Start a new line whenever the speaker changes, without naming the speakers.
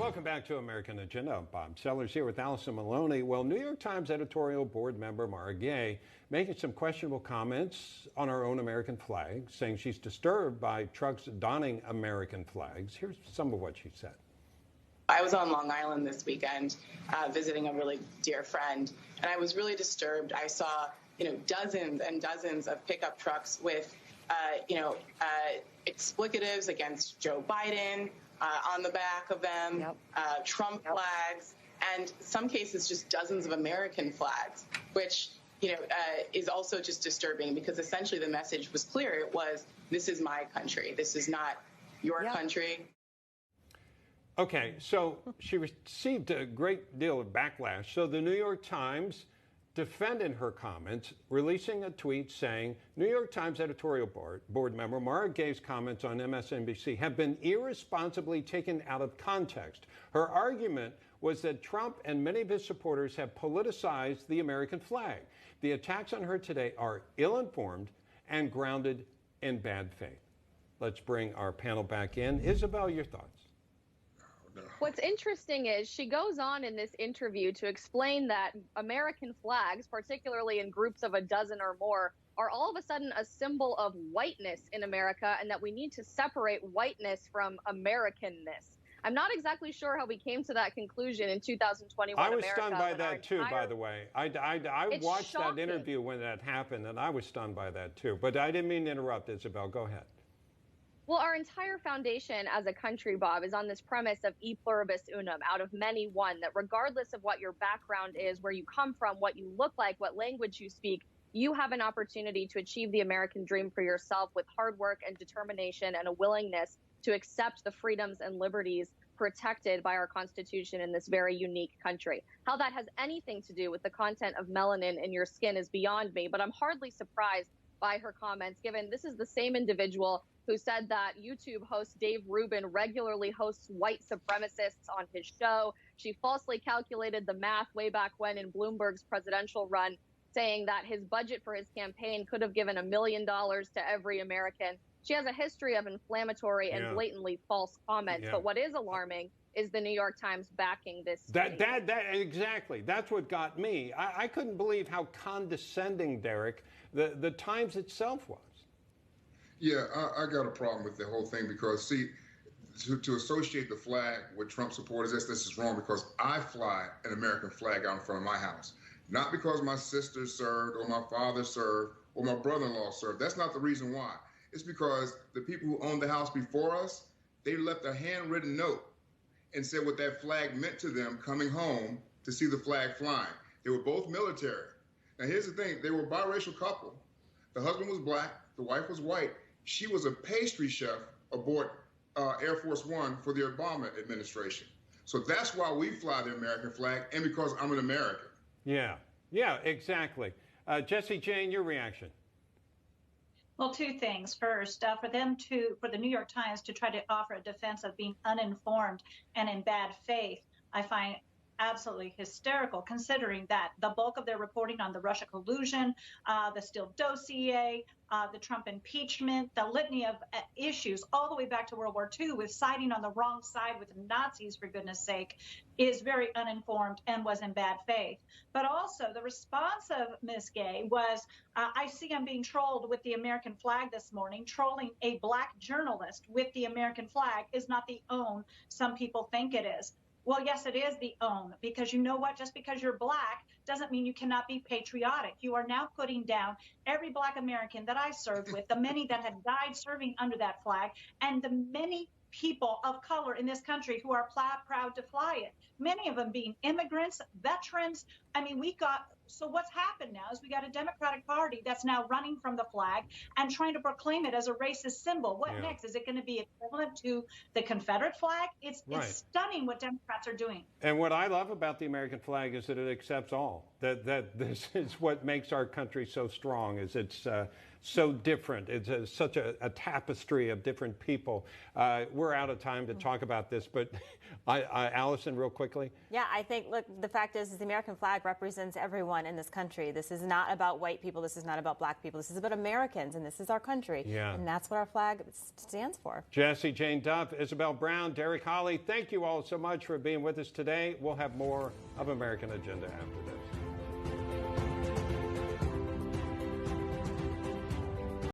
Welcome back to American Agenda. I'm Bob Sellers here with Allison Maloney. Well, New York Times editorial board member Mara Gay making some questionable comments on our own American flag, saying she's disturbed by trucks donning American flags. Here's some of what she said.
I was on Long Island this weekend visiting a really dear friend, and I was really disturbed. I saw, dozens and dozens of pickup trucks with, explicatives against Joe Biden on the back of them, Trump flags, and some cases just dozens of American flags, which, is also just disturbing because essentially the message was clear. It was, this is my country. This is not your country.
Okay, so she received a great deal of backlash. So the New York Times defended her comments, releasing a tweet saying, New York Times editorial board member Mara Gay's comments on MSNBC have been irresponsibly taken out of context. Her argument was that Trump and many of his supporters have politicized the American flag. The attacks on her today are ill-informed and grounded in bad faith. Let's bring our panel back in. Isabel, your thoughts?
What's interesting is she goes on in this interview to explain that American flags, particularly in groups of a dozen or more, are all of a sudden a symbol of whiteness in America and that we need to separate whiteness from Americanness. I'm not exactly sure how we came to that conclusion in 2021
I was
America,
stunned by that too, by the way. I watched
shocking.
that interview when that happened, and I was stunned by that too. But I didn't mean to interrupt, Isabel. Go ahead.
Well, our entire foundation as a country, Bob, is on this premise of e pluribus unum, out of many one, that regardless of what your background is, where you come from, what you look like, what language you speak, you have an opportunity to achieve the American dream for yourself with hard work and determination and a willingness to accept the freedoms and liberties protected by our Constitution in this very unique country. How that has anything to do with the content of melanin in your skin is beyond me, but I'm hardly surprised by her comments, given this is the same individual who said that YouTube host Dave Rubin regularly hosts white supremacists on his show. She falsely calculated the math way back when in Bloomberg's presidential run, saying that his budget for his campaign could have given $1 million to every American. She has a history of inflammatory and blatantly false comments. But what is alarming is the New York Times backing this.
Exactly. That's what got me. I couldn't believe how condescending, Derrick, the Times itself was.
Yeah, I got a problem with the whole thing because, see, to associate the flag with Trump supporters, this is wrong because I fly an American flag out in front of my house. Not because my sister served or my father served or my brother-in-law served. That's not the reason why. It's because the people who owned the house before us, they left a handwritten note and said what that flag meant to them coming home to see the flag flying. They were both military. Now, here's the thing. They were a biracial couple. The husband was black. The wife was white. She was a pastry chef aboard Air Force One for the Obama administration. So that's why we fly the American flag, and because I'm an American.
Yeah, exactly. Jesse Jane, your reaction?
Well, two things. First, for the New York Times to try to offer a defense of being uninformed and in bad faith, I find absolutely hysterical, considering that the bulk of their reporting on the Russia collusion, the Steele dossier, the Trump impeachment, the litany of issues all the way back to World War II with siding on the wrong side with Nazis, for goodness sake, is very uninformed and was in bad faith. But also the response of Ms. Gay was, I see I'm being trolled with the American flag this morning. Trolling a black journalist with the American flag is not the own some people think it is. Well, yes, it is the own, because you know what? Just because you're black doesn't mean you cannot be patriotic. You are now putting down every black American that I served with, the many that had died serving under that flag, and the many people of color in this country who are proud to fly it. Many of them being immigrants, veterans. I mean, so what's happened now is we got a Democratic Party that's now running from the flag and trying to proclaim it as a racist symbol. What next? Is it going to be equivalent to the Confederate flag? It's stunning what Democrats are doing.
And what I love about the American flag is that it accepts all. that this is what makes our country so strong, is it's so different. It's such a tapestry of different people. We're out of time to talk about this, but Allison, real quickly.
Yeah, I think, look, the fact is the American flag represents everyone in this country. This is not about white people. This is not about black people. This is about Americans, and this is our country.
Yeah.
And that's what our flag stands for.
Jesse, Jane Duff, Isabel Brown, Derrick, Hollie, thank you all so much for being with us today. We'll have more of American Agenda after this.